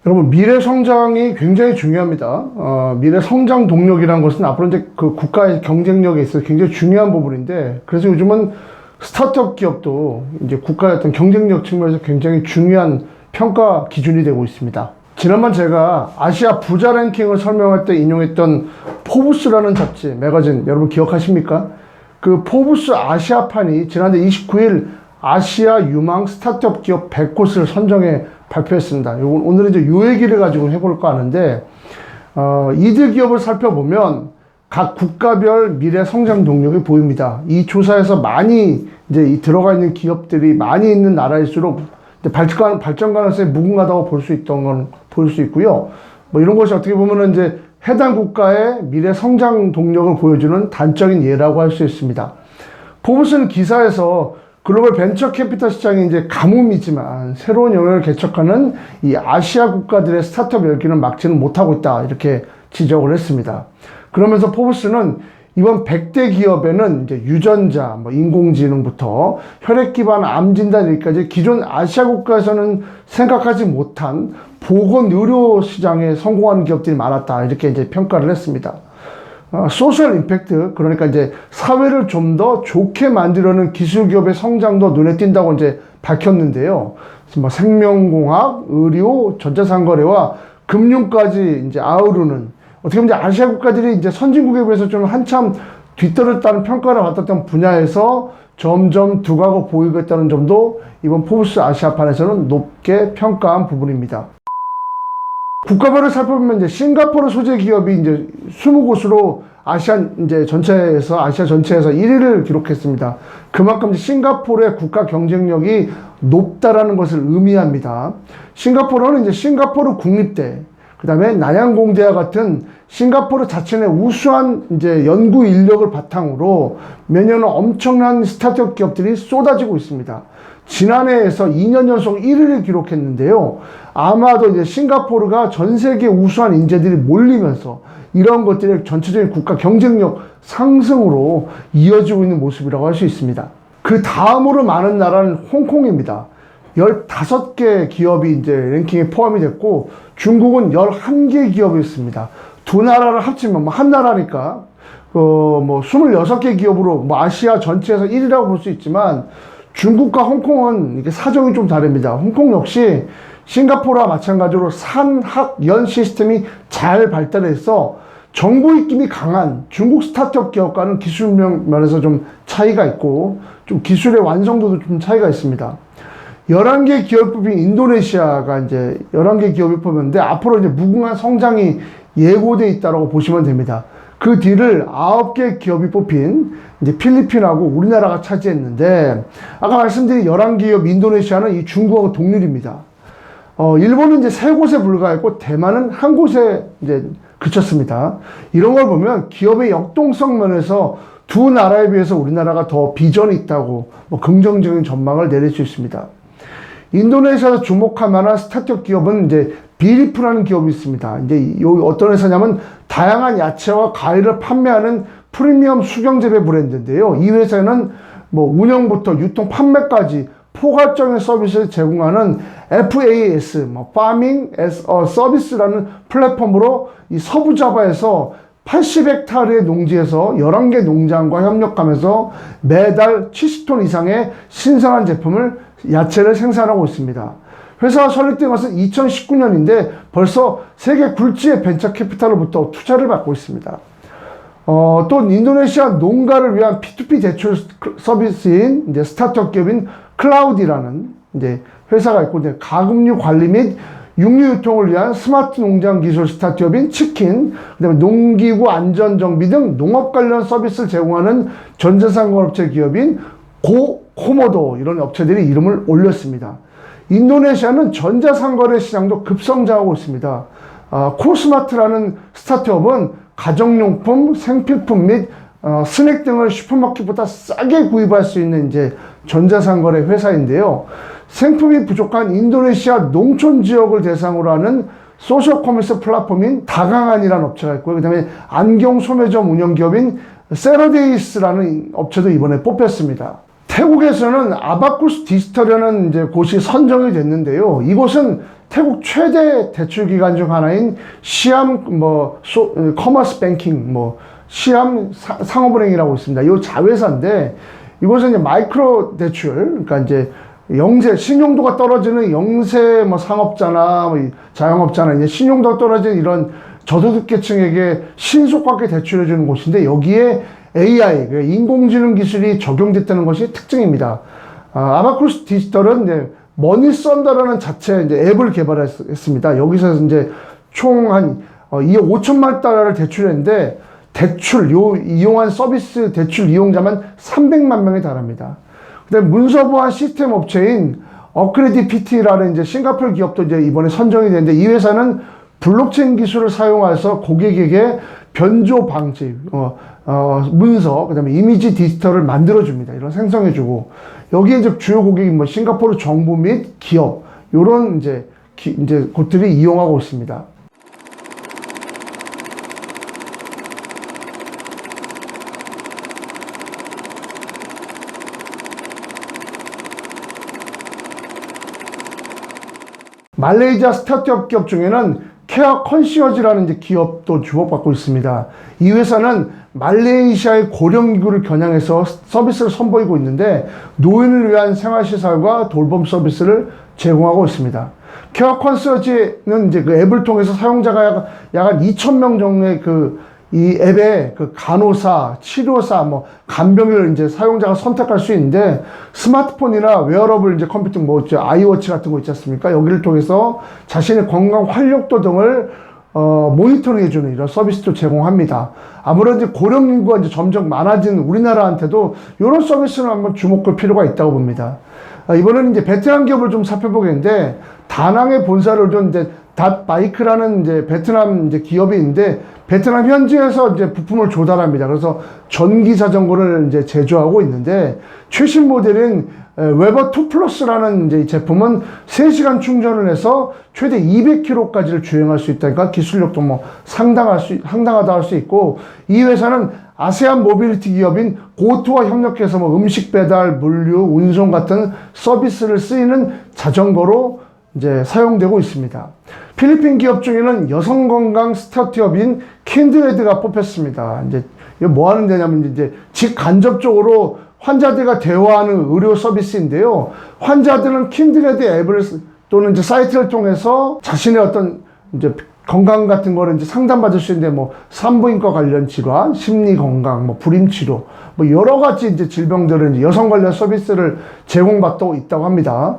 여러분, 미래 성장이 굉장히 중요합니다. 미래 성장 동력이라는 것은 앞으로 이제 그 국가의 경쟁력에 있어서 굉장히 중요한 부분인데, 그래서 요즘은 스타트업 기업도 이제 국가의 어떤 경쟁력 측면에서 굉장히 중요한 평가 기준이 되고 있습니다. 지난번 제가 아시아 부자 랭킹을 설명할 때 인용했던 포브스라는 잡지, 매거진, 여러분 기억하십니까? 그 포브스 아시아판이 지난달 29일 아시아 유망 스타트업 기업 100곳을 선정해 발표했습니다. 오늘은 이제 요 얘기를 가지고 해볼까 하는데, 이들 기업을 살펴보면 각 국가별 미래 성장 동력이 보입니다. 이 조사에서 많이 이제 들어가 있는 기업들이 많이 있는 나라일수록 발전 가능성이 무궁하다고 볼 수 있던 건 볼 수 있고요. 뭐 이런 것이 어떻게 보면은 이제 해당 국가의 미래 성장 동력을 보여주는 단적인 예라고 할 수 있습니다. 포브스는 기사에서 글로벌 벤처 캐피탈 시장이 이제 가뭄이지만 새로운 영역을 개척하는 이 아시아 국가들의 스타트업 열기는 막지는 못하고 있다, 이렇게 지적을 했습니다. 그러면서 포브스는 이번 100대 기업에는 이제 유전자, 인공지능부터 혈액 기반 암 진단까지 기존 아시아 국가에서는 생각하지 못한 보건 의료 시장에 성공하는 기업들이 많았다, 이렇게 이제 평가를 했습니다. 소셜 임팩트, 그러니까 이제 사회를 좀 더 좋게 만들려는 기술 기업의 성장도 눈에 띈다고 이제 밝혔는데요. 생명공학, 의료, 전자상거래와 금융까지 이제 아우르는, 어떻게 보면 이제 아시아 국가들이 이제 선진국에 비해서 좀 한참 뒤떨어졌다는 평가를 받았던 분야에서 점점 두각을 보이고 있다는 점도 이번 포브스 아시아판에서는 높게 평가한 부분입니다. 국가별을 살펴보면 이제 싱가포르 소재 기업이 이제 20곳으로 아시아 전체에서 1위를 기록했습니다. 그만큼 싱가포르의 국가 경쟁력이 높다라는 것을 의미합니다. 싱가포르는 이제 싱가포르 국립대, 그 다음에 난양공대와 같은 싱가포르 자체의 우수한 이제 연구 인력을 바탕으로 매년 엄청난 스타트업 기업들이 쏟아지고 있습니다. 지난해에서 2년 연속 1위를 기록했는데요. 아마도 이제 싱가포르가 전 세계 우수한 인재들이 몰리면서 이런 것들이 전체적인 국가 경쟁력 상승으로 이어지고 있는 모습이라고 할 수 있습니다. 그 다음으로 많은 나라는 홍콩입니다. 15개 기업이 이제 랭킹에 포함이 됐고, 중국은 11개 기업이 있습니다. 두 나라를 합치면 한 나라니까 26개 기업으로 아시아 전체에서 1위라고 볼 수 있지만, 중국과 홍콩은 이게 사정이 좀 다릅니다. 홍콩 역시 싱가포르와 마찬가지로 산학연 시스템이 잘 발달해서 정보 입김이 강한 중국 스타트업 기업과는 기술 면에서 좀 차이가 있고, 좀 기술의 완성도도 좀 차이가 있습니다. 11개 기업이 뽑힌 인도네시아가 이제 11개 기업이 뽑혔는데, 앞으로 이제 무궁한 성장이 예고되어 있다고 보시면 됩니다. 그 뒤를 9개 기업이 뽑힌 이제 필리핀하고 우리나라가 차지했는데, 아까 말씀드린 11개 기업 인도네시아는 이 중국하고 동률입니다. 일본은 이제 3곳에 불과했고, 대만은 1곳에 이제 그쳤습니다. 이런 걸 보면 기업의 역동성 면에서 두 나라에 비해서 우리나라가 더 비전이 있다고 긍정적인 전망을 내릴 수 있습니다. 인도네시아에서 주목할 만한 스타트업 기업은 이제 비리프라는 기업이 있습니다. 이제 어떤 회사냐면 다양한 야채와 과일을 판매하는 프리미엄 수경재배 브랜드인데요. 이 회사는 운영부터 유통, 판매까지 포괄적인 서비스를 제공하는 FAS, Farming as a Service라는 플랫폼으로 이 서부자바에서 80헥타르의 농지에서 11개 농장과 협력하면서 매달 70톤 이상의 신선한 야채를 생산하고 있습니다. 회사가 설립된 것은 2019년인데 벌써 세계 굴지의 벤처 캐피탈로부터 투자를 받고 있습니다. 또 인도네시아 농가를 위한 P2P 대출 서비스인 이제 스타트업 기업인 클라우디라는 이제 회사가 있고, 이제 가금류 관리 및 육류 유통을 위한 스마트 농장 기술 스타트업인 치킨, 그다음에 농기구 안전 정비 등 농업 관련 서비스를 제공하는 전자상거래업체 기업인 코모도, 이런 업체들이 이름을 올렸습니다. 인도네시아는 전자상거래 시장도 급성장하고 있습니다. 코스마트라는 스타트업은 가정용품, 생필품 및 스낵 등을 슈퍼마켓보다 싸게 구입할 수 있는 이제 전자상거래 회사인데요. 생품이 부족한 인도네시아 농촌 지역을 대상으로 하는 소셜 커머스 플랫폼인 다강한이라는 업체가 있고요. 그 다음에 안경 소매점 운영기업인 세러데이스라는 업체도 이번에 뽑혔습니다. 태국에서는 아바쿠스 디지털이라는 이제 곳이 선정이 됐는데요. 이곳은 태국 최대 대출 기관 중 하나인 시암 커머스 뱅킹 시암 상업은행이라고 있습니다. 이 자회사인데 이곳은 이제 마이크로 대출, 그러니까 이제 영세, 신용도가 떨어지는 영세 상업자나 자영업자나 이제 신용도가 떨어지는 이런 저소득계층에게 신속하게 대출해주는 곳인데 여기에 AI, 인공지능 기술이 적용됐다는 것이 특징입니다. 아바쿠스 디지털은 이제 머니 썬더라는 자체 이제 앱을 개발했습니다. 여기서 이제 총 한 2억 5천만 달러를 대출했는데 이용한 서비스 대출 이용자만 300만 명에 달합니다. 그다음에 문서 보안 시스템 업체인 어크레디피티라는 이제 싱가포르 기업도 이제 이번에 선정이 됐는데 이 회사는 블록체인 기술을 사용해서 고객에게 변조 방지, 문서, 그다음에 이미지 디지털을 만들어줍니다. 이런 생성해주고 여기에 이제 주요 고객인 싱가포르 정부 및 기업 이런 이제 곳들이 이용하고 있습니다. 말레이시아 스타트업 기업 중에는 케어 컨시어지라는 이제 기업도 주목받고 있습니다. 이 회사는 말레이시아의 고령인구를 겨냥해서 서비스를 선보이고 있는데 노인을 위한 생활시설과 돌봄 서비스를 제공하고 있습니다. 케어 컨시어지는 이제 그 앱을 통해서 사용자가 약 한 2,000명 정도의 이 앱에 간호사, 치료사, 간병인을 이제 사용자가 선택할 수 있는데 스마트폰이나 웨어러블 이제 컴퓨터 아이워치 같은 거 있지 않습니까? 여기를 통해서 자신의 건강 활력도 등을 모니터링해주는 이런 서비스도 제공합니다. 아무래도 이제 고령 인구가 이제 점점 많아진 우리나라한테도 이런 서비스는 한번 주목할 필요가 있다고 봅니다. 이번에는 이제 베트남 기업을 좀 살펴보겠는데 다낭에 본사를 둔 이제 닷바이크라는 이제 베트남 이제 기업이 있는데 베트남 현지에서 이제 부품을 조달합니다. 그래서 전기 자전거를 이제 제조하고 있는데 최신 모델인 웨버 2 플러스라는 이제 제품은 3시간 충전을 해서 최대 200km까지를 주행할 수 있다니까 기술력도 상당하다 할 수 있고 이 회사는 아세안 모빌리티 기업인 고토와 협력해서 음식 배달, 물류, 운송 같은 서비스를 쓰이는 자전거로 이제 사용되고 있습니다. 필리핀 기업 중에는 여성 건강 스타트업인 킨드레드가 뽑혔습니다. 이제 이거 뭐 하는 데냐면 이제 직간접적으로 환자들과 대화하는 의료 서비스인데요. 환자들은 킨드레드 앱을 또는 이제 사이트를 통해서 자신의 어떤 이제 건강 같은 거를 이제 상담받을 수 있는데 산부인과 관련 질환, 심리 건강, 불임 치료, 여러 가지 이제 질병들은 이제 여성 관련 서비스를 제공받고 있다고 합니다.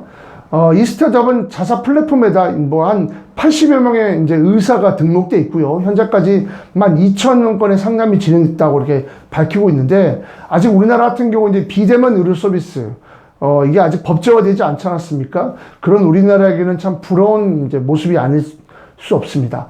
이 스타트업은 자사 플랫폼에다 한 80여 명의 이제 의사가 등록돼 있고요. 현재까지 12,000건의 상담이 진행됐다고 이렇게 밝히고 있는데 아직 우리나라 같은 경우 이제 비대면 의료 서비스 이게 아직 법제화되지 않지 않았습니까? 그런 우리나라에게는 참 부러운 이제 모습이 아닐 수 없습니다.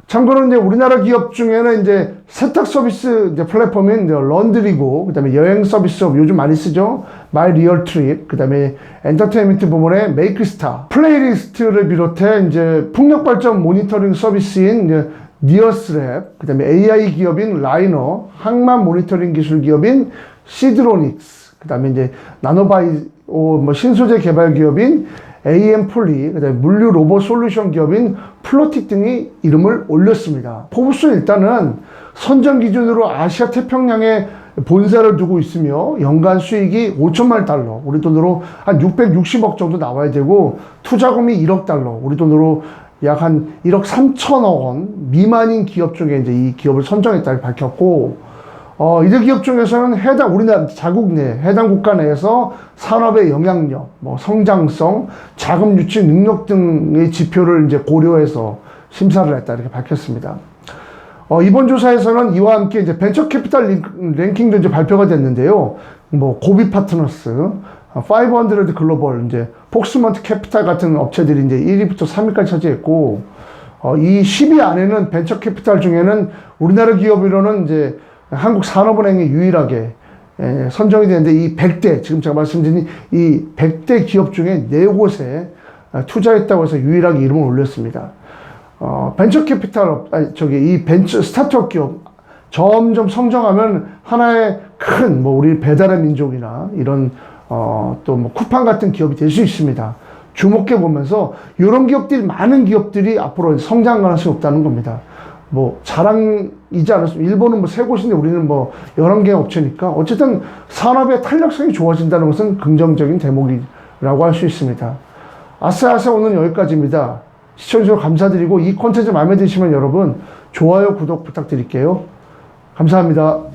참고로 이제 우리나라 기업 중에는 이제 세탁 서비스 이제 플랫폼인 런드리고, 그 다음에 여행 서비스 요즘 많이 쓰죠. 마이 리얼 트립, 그 다음에 엔터테인먼트 부문의 메이크스타, 플레이리스트를 비롯해 이제 풍력 발전 모니터링 서비스인 이제 니어스랩, 그 다음에 AI 기업인 라이너, 항만 모니터링 기술 기업인 시드로닉스, 그 다음에 이제 나노바이오 신소재 개발 기업인 AM 폴리, 그다음에 물류 로봇 솔루션 기업인 플로틱 등이 이름을 올렸습니다. 포브스 일단은 선정 기준으로 아시아 태평양에 본사를 두고 있으며 연간 수익이 5천만 달러, 우리 돈으로 한 660억 정도 나와야 되고 투자금이 1억 달러, 우리 돈으로 약 한 1억 3천억 원 미만인 기업 중에 이제 이 기업을 선정했다고 밝혔고, 이들 기업 중에서는 우리나라 자국 내, 해당 국가 내에서 산업의 영향력, 성장성, 자금 유치 능력 등의 지표를 이제 고려해서 심사를 했다, 이렇게 밝혔습니다. 이번 조사에서는 이와 함께 이제 벤처 캐피탈 랭킹도 이제 발표가 됐는데요. 고비 파트너스, 500 글로벌, 이제 폭스먼트 캐피탈 같은 업체들이 이제 1위부터 3위까지 차지했고, 이 10위 안에는 벤처 캐피탈 중에는 우리나라 기업으로는 이제 한국산업은행이 유일하게 선정이 되는데 이 100대, 지금 제가 말씀드린 이 100대 기업 중에 4곳에 투자했다고 해서 유일하게 이름을 올렸습니다. 벤처 캐피탈, 이 벤처 스타트업 기업 점점 성장하면 하나의 큰 우리 배달의 민족이나 이런 또 쿠팡 같은 기업이 될 수 있습니다. 주목해 보면서 이런 기업들이, 많은 기업들이 앞으로 성장 가능성이 없다는 겁니다. 뭐 자랑이지 않았습니까? 일본은 뭐 세 곳인데 우리는 뭐 11개 업체니까 어쨌든 산업의 탄력성이 좋아진다는 것은 긍정적인 대목이라고 할 수 있습니다. 아싸아싸 오늘 여기까지입니다. 시청해주셔서 감사드리고 이 콘텐츠 마음에 드시면 여러분 좋아요, 구독 부탁드릴게요. 감사합니다.